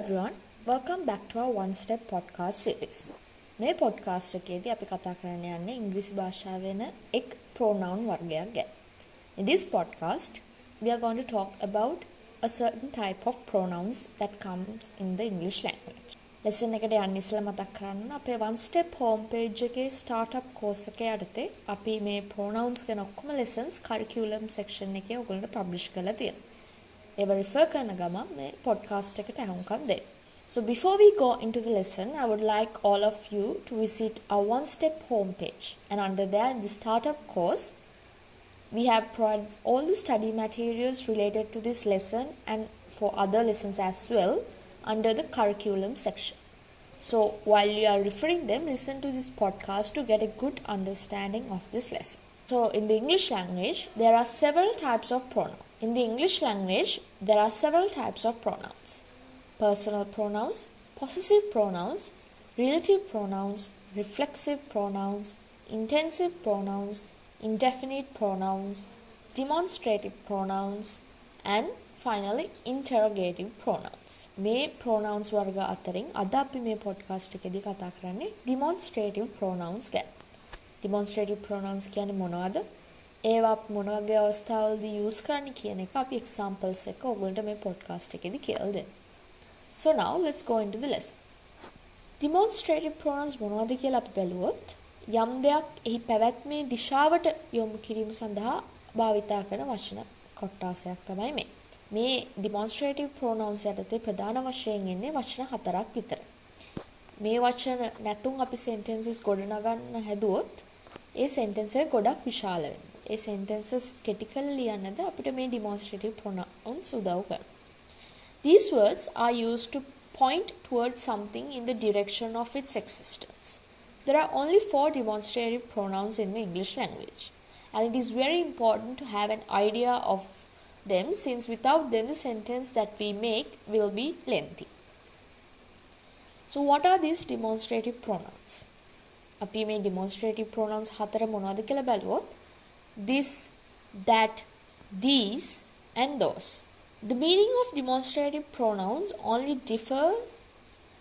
everyone, welcome back to our One Step podcast series. මේ podcast එකේදී අපි කතා කරන්න යන්නේ ඉංග්‍රීසි භාෂාවේ වෙන එක් pronoun වර්ගයක් ගැන. In this podcast, we are going to talk about a certain type of pronouns that comes in the English language. Lesson එකට යන්න ඉස්සෙල්ලා මතක් කරන්න අපේ One Step homepage එකේ startup course එකේ යටතේ අපි මේ pronouns ගැන ඔක්කොම lessons curriculum section එකේ ඔයගොල්ලන්ට publish කරලා තියෙනවා. ඒව refer කරන ගමන් මේ podcast එකට අහුම්කම් දෙන්න. So before we go into the lesson, I would like all of you to visit our One Step homepage. And under there, in the startup course, we have provided all the study materials related to this lesson and for other lessons as well under the curriculum section. So while you are referring them, listen to this podcast to get a good understanding of this lesson. So in the English language, there are several types of pronouns. In the English language, there are several types of pronouns. Personal pronouns, possessive pronouns, relative pronouns, reflexive pronouns, intensive pronouns, indefinite pronouns, demonstrative pronouns, and finally interrogative pronouns. මේ pronouns වර්ග අතරින් අද අපි මේ podcast එකේදී කතා කරන්නේ demonstrative pronouns ගැන. Demonstrative pronouns කියන්නේ මොනවද? ඒවා මොන වගේ අවස්ථාවලදී use කරන්න කියන එක අපි examples එක ඔයගොල්ලන්ට මේ podcast එකේදී කියලා දෙන්න. So now let's go into the lesson. Demonstrative pronouns මොනවද කියලා අපි බැලුවොත් යම් දෙයක් එහි පැවැත්මේ දිශාවට යොමු කිරීම සඳහා භාවිතා කරන වචන කොටසක් තමයි මේ. මේ demonstrative pronouns යටතේ ප්‍රධාන වශයෙන් එන්නේ වචන හතරක් විතර. මේ වචන නැතුම් අපි sentences ගොඩනගන්න හැදුවොත් ඒ sentence එක ගොඩක් විශාල වෙනවා. ඒ sentences කෙටි කරලා ලියන්නද අපිට මේ demonstrative pronouns උදව් කරනවා. These words are used to point towards something in the direction of its existence. There are only 4 demonstrative pronouns in the English language, and it is very important to have an idea of them since without them the sentence that we make will be lengthy. So what are these demonstrative pronouns? අපි මේ demonstrative pronouns හතර මොනවද කියලා බලුවොත් this, that, these and those. The meaning of demonstrative pronouns only differ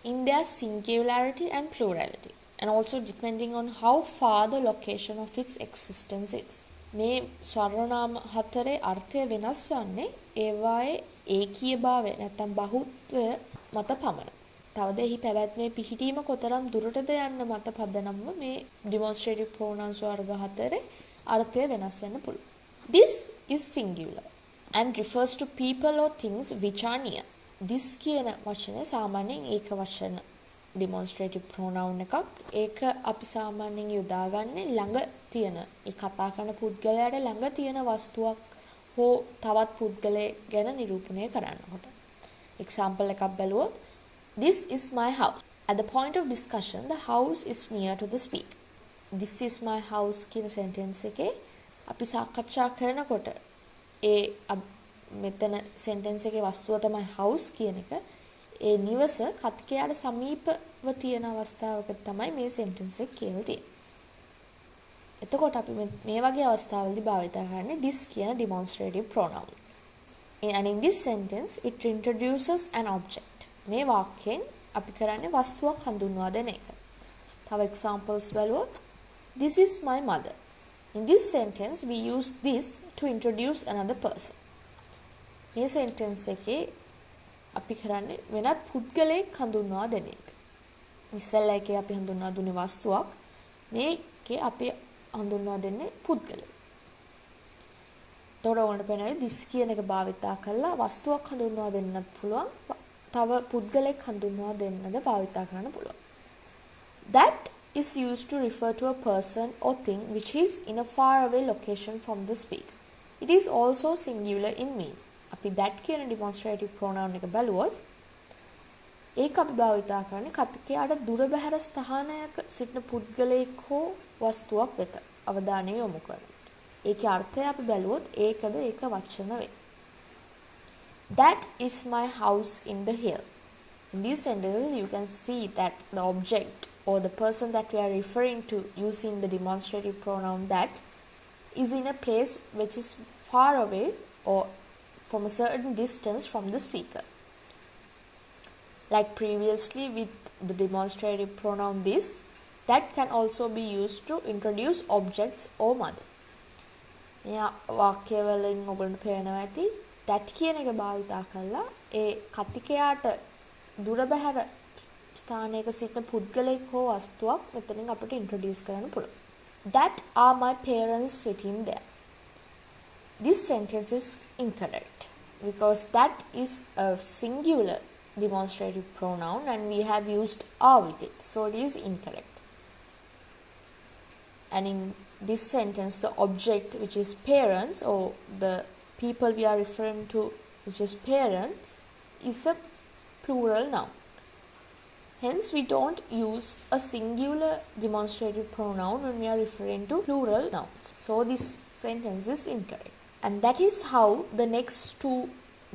in their singularity and plurality, and also depending on how far the location of its existence is. මේ සර්වනාම හතරේ අර්ථය වෙනස් වන්නේ ඒවායේ ඒකීයභාවය නැත්නම් බහුත්වය මත පමණයි. තවද එහි පැවැත්මේ පිහිටීම කොතරම් දුරටද යන්න මත පදනම්ව මේ demonstrative pronouns වර්ග හතරේ අර්ථය වෙනස් වෙන්න පුළුවන්. This is singular and refers to people or things which are near. This කියන වචනේ සාමාන්‍යයෙන් ඒක වචන demonstrative pronoun එකක්. ඒක අපි සාමාන්‍යයෙන් යොදාගන්නේ ළඟ තියෙන ඒ කතා කරන පුද්ගලයාට ළඟ තියෙන වස්තුවක් හෝ තවත් පුද්ගලයෙක් ගැන නිරූපණය කරන්නකොට. example එකක් බලුවොත් This is my house. At the point of discussion, the house is near to the speaker. This is my house කියන sentence එකේ අපි සාකච්ඡා කරනකොට ඒ මෙතන sentence එකේ වස්තුව තමයි house කියන එක. ඒ නිවස කතිකයාට සමීපව තියෙන අවස්ථාවක තමයි මේ sentence එක කියලා තියෙන්නේ. එතකොට අපි මේ වගේ අවස්ථාවලදී භාවිත කරන්නේ this කියන demonstrative pronoun. And in this sentence, it introduces an object. මේ වාක්‍යයෙන් අපි කරන්නේ වස්තුවක් හඳුන්වා දෙන එක. තව examples බලුවොත් This is my mother. In this sentence, we use this to introduce another person. මේ sentence එකේ අපි කරන්නේ වෙනත් පුද්ගලයෙක් හඳුන්වා දෙන එක. ඉස්සෙල්ලා එකේ අපි හඳුන්වා දුන්නේ වස්තුවක්. මේකේ අපි හඳුන්වා දෙන්නේ පුද්ගලයෙක්. එතකොට ඔයාලට පේනවා this කියන එක භාවිතා කරලා වස්තුවක් හඳුන්වා දෙන්නත් පුළුවන්. තව පුද්ගලයෙක් හඳුන්වා දෙන්නද භාවිතා කරන්න පුළුවන්. That is used to refer to a person or thing which is in a far away location from the speaker. It is also singular in meaning. අපි that කියන demonstrative pronoun එක බලුවොත් ඒක අපි භාවිතා කරන්නේ කතිකයාට දුර බැහැර ස්ථානයක සිටින පුද්ගලයෙක් හෝ වස්තුවක් වෙත අවධානය යොමු කරනවා. ඒකේ අර්ථය අපි බැලුවොත් ඒකද ඒක වචන වේ. That is my house in the hill. In these sentences, you can see that the object or the person that we are referring to using the demonstrative pronoun that is in a place which is far away or from a certain distance from the speaker. like previously with the demonstrative pronoun this, that can also be used to introduce objects or mother. මෙයා වාක්‍යවලින් ඔයගොල්ලන්ට පේනවා ඇති that කියන එක භාවිතා කරලා ඒ කතිකයාට දුර බැහැර ස්ථානයක සිටින පුද්ගලයෙක් හෝ වස්තුවක් මෙතනින් අපිට introduce කරන්න පුළුවන්. That are my parents sitting there. This sentence is incorrect because that is a singular demonstrative pronoun and we have used are with it, so it is incorrect. And in this sentence, the object, which is parents, or the people we are referring to, which is parents, is a plural noun. Hence, we don't use a singular demonstrative pronoun when we are referring to plural nouns. So, this sentence is incorrect. And that is how the next two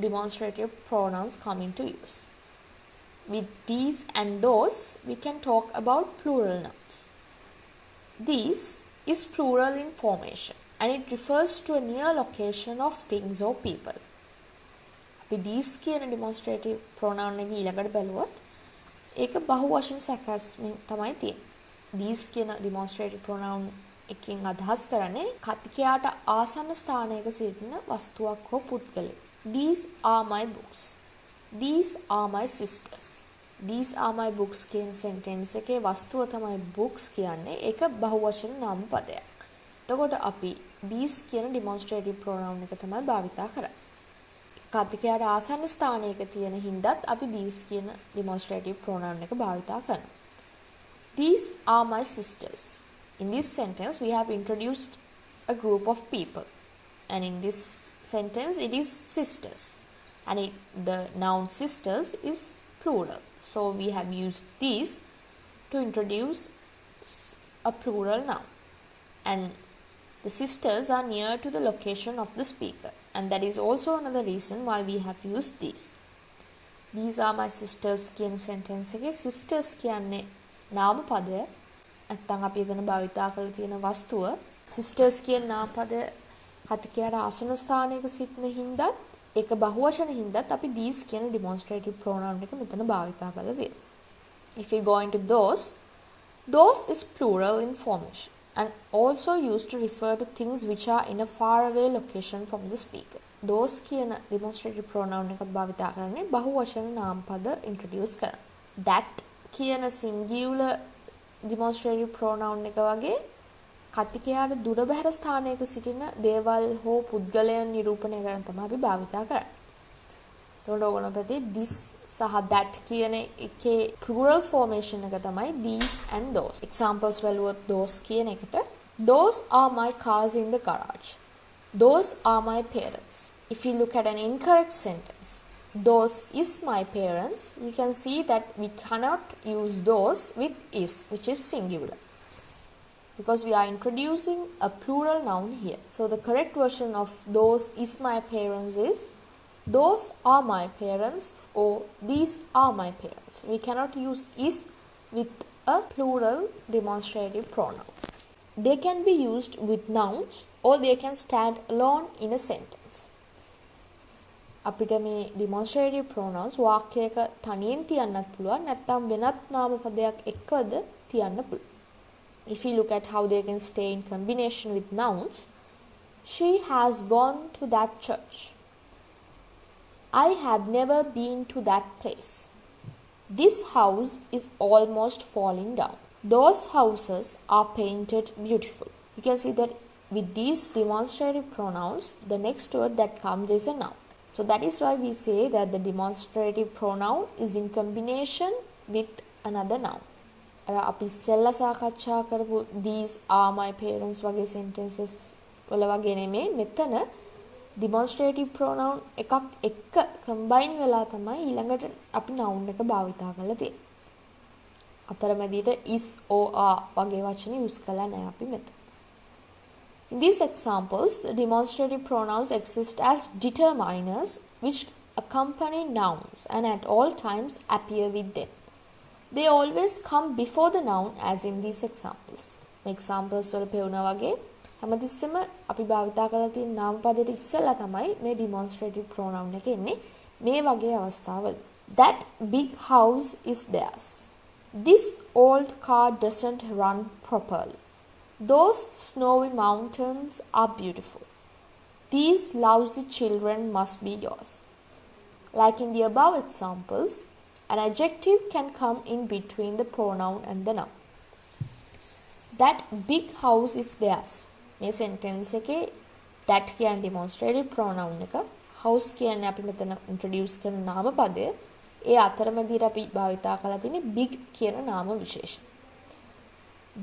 demonstrative pronouns come into use. With these and those, we can talk about plural nouns. These is plural in formation and it refers to a near location of things or people. අපි these කියන demonstrative pronoun එක ඊළඟට බලුවොත් ඒක බහුවචන සැකස්මින් තමයි තියෙන්නේ. these කියන demonstrative pronoun එකකින් අදහස් කරන්නේ කතිකයාට ආසන්න ස්ථානයක සිටින වස්තුවක් හෝ පුද්ගලයෙක්. These are my books. These are my sisters. These are my books කියන sentence එකේ වස්තුව තමයි books කියන්නේ. ඒක බහුවචන නාම පදයක්. එතකොට අපි these කියන demonstrative pronoun එක තමයි භාවිතා කරන්නේ. කතිකයාට ආසන්න ස්ථානයක තියෙන හින්දාත් අපි these කියන demonstrative pronoun එක භාවිතා කරනවා. These are my sisters. In this sentence we have introduced a group of people. And in this sentence it is sisters. And the noun sisters is plural. So we have used these to introduce a plural noun. And the sisters are near to the location of the speaker. And that is also another reason why we have used these. These are my sisters කියන sentence එකේ sisters කියන්නේ නාම පදය. නැත්නම් අපි වෙන භාවිතා කරලා තියෙන වස්තුව sisters කියන නාම පදය කතිකයාට ආසන ස්ථානයක සිටින හින්දාත් ඒක බහුවචන හින්දාත් අපි these කියන demonstrative pronoun එක මෙතන භාවිතා කරලා තියෙනවා. If we go into those is plural in formation and also used to refer to things which are in a far away location from the speaker. Those කියන demonstrative pronoun එක භාවිතා කරන්නේ බහුවචන නාම පද introduce කරන්න. That කියන singular demonstrative pronoun එක වගේ කතිකයාට දුර බැහැර ස්ථානයක සිටින දේවල් හෝ පුද්ගලයන් නිරූපණය කරන තමයි අපි භාවිතා කරන්නේ. එතකොට ඕගොල්ලෝ ප්‍රති this සහ that කියන එකේ plural formation එක තමයි these and those. Examples බලුවොත් those කියන එකට those are my cars in the garage. Those are my parents. If you look at an incorrect sentence, those is my parents, you can see that we cannot use those with is, which is singular, because we are introducing a plural noun here. So the correct version of those is my parents is those are my parents or these are my parents. We cannot use is with a plural demonstrative pronoun. They can be used with nouns or they can stand alone in a sentence. අපිට මේ demonstrative pronouns වාක්‍යයක තනියෙන් තියන්නත් පුළුවන් නැත්නම් වෙනත් නාම පදයක් එක්කද තියන්න පුළුවන්. If you look at how they can stay in combination with nouns, she has gone to that church. I have never been to that place. This house is almost falling down. Those houses are painted beautiful. You can see that with these demonstrative pronouns, the next word that comes is a noun. So that is why we say that the demonstrative pronoun is in combination with another noun. අපි ඉස්සෙල්ලා සාකච්ඡා කරපු these are my parents වගේ sentences වල වගේ නෙමෙයි මෙතන demonstrative pronoun එකක් එක්ක combine වෙලා තමයි ඊළඟට අපි noun එක භාවිතා කරලා තියෙන්නේ. අතරමැදියට is or are වගේ වචන use කරලා නැහැ අපි මෙතන. In these examples, the demonstrative pronouns exist as determiners which accompany nouns and at all times appear with them. They always come before the noun as in these examples. Examples වල පෙවුනා වගේ හැමතිස්සෙම අපි භාවිතා කරලා තියෙන නාම පදයට ඉස්සෙල්ලා තමයි මේ demonstrative pronoun එක එන්නේ මේ වගේ අවස්ථාවල. That big house is theirs. This old car doesn't run properly. Those snowy mountains are beautiful. These lousy children must be yours. Like in the above examples, an adjective can come in between the pronoun and the noun. That big house is theirs. මේ sentence එකේ that කියන demonstrative pronoun එක, house කියන්නේ අපි මෙතන introduce කරන නාම පදය, ඒ අතරමැදියට අපි භාවිතා කරලා තියෙන්නේ big කියන නාම විශේෂණ.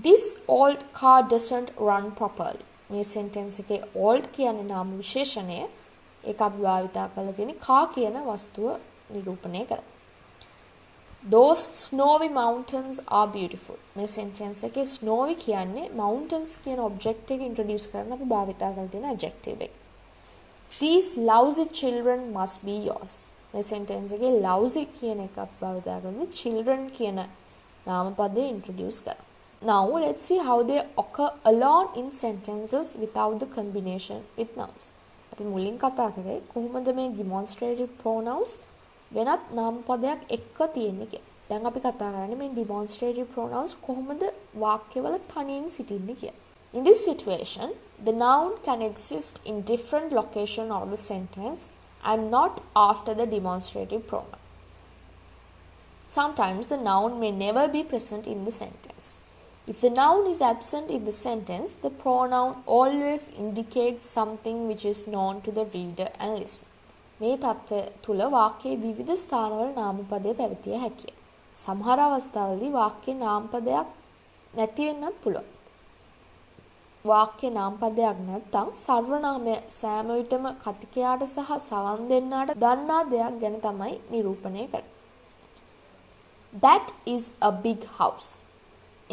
This old car doesn't run properly. මේ sentence එකේ old කියන්නේ නාම විශේෂණය, ඒක අපි භාවිතා කරලා තියෙන්නේ car කියන වස්තුව නිරූපණය කරන්න. Those snowy mountains are beautiful. මේ sentence එකේ snowy කියන්නේ mountains කියන object එක introduce කරන්න අපි භාවිතා කරලා තියෙන adjective එක. These lousy children must be yours. මේ sentence එකේ lousy කියන එක අපි භාවිතා කරන්නේ children කියන නාම පදේ introduce කරන්න. Now let's see how they occur alone in sentences without the combination with nouns. අපි මුලින් කතා කරේ කොහොමද මේ demonstrative pronouns වෙනත් නාම පදයක් එක්ක තියෙන්නේ කියලා. දැන් අපි කතා කරන්නේ මේ demonstrative pronouns කොහොමද වාක්‍යවල තනියෙන් සිටින්නේ කියලා. In this situation, the noun can exist in different location of the sentence and not after the demonstrative pronoun. Sometimes the noun may never be present in the sentence. If the noun is absent in the sentence, the pronoun always indicates something which is known to the reader and listener. මේ තත්ත්වය තුල වාක්‍යයේ විවිධ ස්ථානවල නාමපදය පැවතිය හැකිය. සමහර අවස්ථාවලදී වාක්‍යයේ නාමපදයක් නැති වෙන්නත් පුළුවන්. වාක්‍ය නාමපදයක් නැත්නම් සර්වනාමය සෑම විටම කතිකයාට සහ සවන් දෙන්නාට දන්නා දෙයක් ගැන තමයි නිරූපණය කරන්නේ. That is a big house.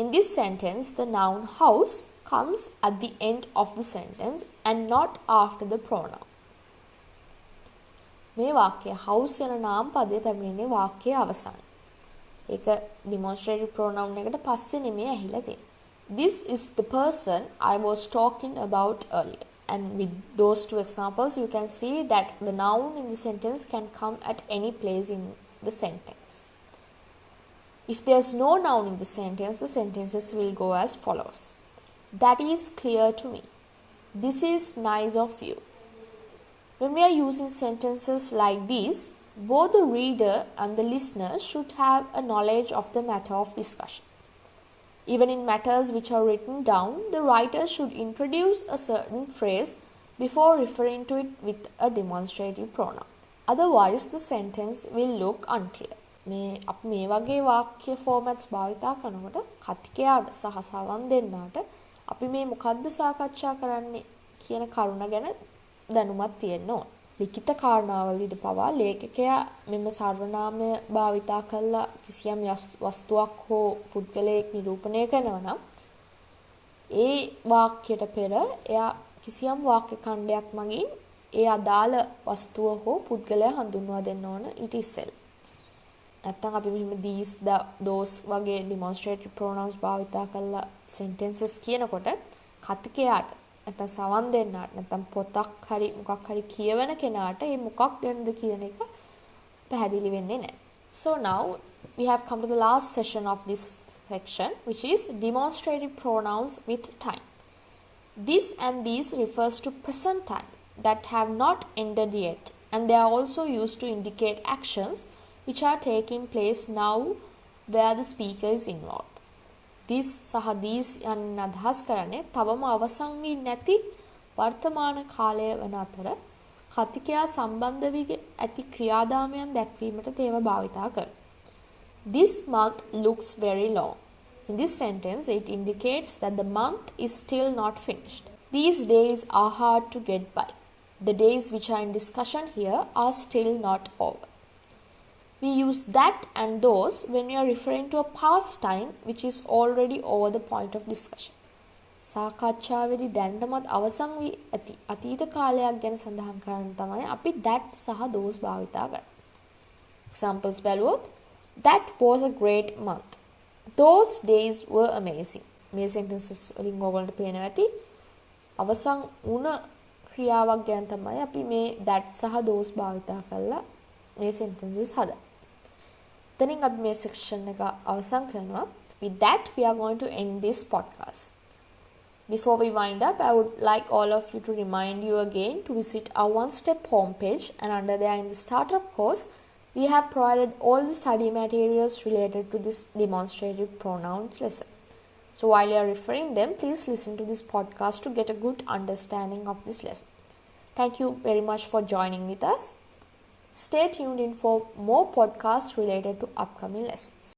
In this sentence, the noun house comes at the end of the sentence and not after the pronoun. මේ වාක්‍යය house යන නාම පදය පැමිණෙන්නේ වාක්‍යයේ අවසානයේ. ඒක demonstrative pronoun එකට පස්සේ නෙමෙයි ඇහිලා තියෙන්නේ. This is the person I was talking about earlier. And with those two examples, you can see that the noun in the sentence can come at any place in the sentence. If there's no noun in the sentences will go as follows. That is clear to me. This is nice of you. When we are using sentences like these, both the reader and the listener should have a knowledge of the matter of discussion. Even in matters which are written down, the writer should introduce a certain phrase before referring to it with a demonstrative pronoun. Otherwise, the sentence will look unclear. අපි මේ වගේ වාක්‍ය formats භාවිතා කරනකොට කතිකයාට සහ සවන් දෙන්නාට අපි මේ මොකද්ද සාකච්ඡා කරන්නේ කියන කරුණ ගැන දැනුමක් තියෙන්න ඕන. ලිඛිත කාරණාවලදී පවා ලේඛකයා මෙම සර්වනාමය භාවිතා කළා කිසියම් වස්තුවක් හෝ පුද්ගලයෙක් නිරූපණය කරනවා නම් ඒ වාක්‍යයට පෙර එයා කිසියම් වාක්‍ය ඛණ්ඩයක් මගින් ඒ අදාළ වස්තුව හෝ පුද්ගලයා හඳුන්වා දෙන්න ඕන ඊට ඉස්සෙල්ලා. නැත්තම් අපි මෙහෙම these those වගේ demonstrative pronouns භාවිතා කරලා sentences කියනකොට කතිකයාට නැත්නම් සවන් දෙන්නාට නැත්නම් පොතක් හරි මොකක් හරි කියවන කෙනාට මේ මොකක් ගැනද කියන එක පැහැදිලි වෙන්නේ නැහැ. So now we have come to the last session of this section, which is demonstrative pronouns with time. This and these refers to present time that have not ended yet, and they are also used to indicate actions which are taking place now where the speaker is involved. This සහ these යන අදහස් කරන්නේ තවම අවසන් වී නැති වර්තමාන කාලය වන අතර කතිකයා සම්බන්ධ වී ඇති ක්‍රියාදාමයන් දැක්වීමට තේම භාවිතා කරනවා. This month looks very long. In this sentence, it indicates that the month is still not finished. These days are hard to get by. The days which are in discussion here are still not over. We use that and those when we are referring to a past time which is already over the point of discussion. සාකච්ඡාවේදී දැන්නමත් අවසන් වී ඇති අතීත කාලයක් ගැන සඳහන් කරන්න තමයි අපි that සහ those භාවිතා කරන්නේ. Examples බලුවොත් that was a great month. Those days were amazing. මේ sentences වලින් ඔයගොල්ලන්ට පේනවා ඇති අවසන් වුණ ක්‍රියාවක් ගැන තමයි අපි මේ that සහ those භාවිතා කරලා මේ sentences හදන්නේ. එතනින් අපි මේ section එක අවසන් කරනවා. With that, we are going to end this podcast. Before we wind up, I would like all of you to remind you again to visit our one-step homepage, and under there in the startup course, we have provided all the study materials related to this demonstrative pronouns lesson. So while you are referring them, please listen to this podcast to get a good understanding of this lesson. Thank you very much for joining with us. Stay tuned in for more podcasts related to upcoming lessons.